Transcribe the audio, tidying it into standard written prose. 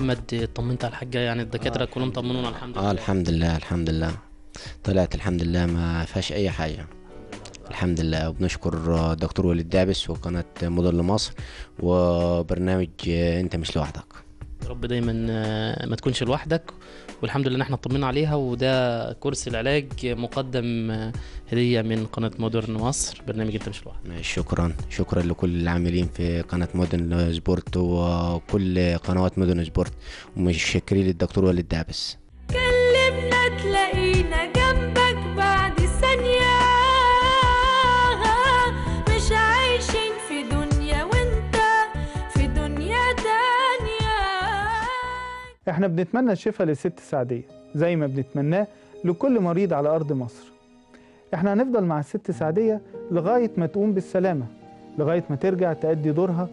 محمد، طمنت على الحاجه؟ يعني الدكاتره كلهم الحمد طمنونا لله. الحمد لله. الحمد لله الحمد لله. طلعت الحمد لله ما فيهاش اي حاجه. الحمد لله، وبنشكر دكتور وليد دعبس وقناه مدن لمصر وبرنامج انت مش لوحدك. يا رب دايما ما تكونش لوحدك. والحمد لله ان احنا طمنا عليها، وده كورس العلاج مقدم هديه من قناه مودرن مصر، برنامج انت مش لوحدك. شكرا شكرا لكل العاملين في قناه مدن سبورت وكل قنوات مدن سبورت، ومشكرين للدكتور وليد دعبس. كلمنا تلاقينا جنبك بعد ثانية، مش عايشين في دنيا وانت في دنيا تانية. احنا بنتمنى الشفاء للست سعدية زي ما بنتمناه لكل مريض على أرض مصر. احنا هنفضل مع الست سعدية لغاية ما تقوم بالسلامة، لغاية ما ترجع تأدي دورها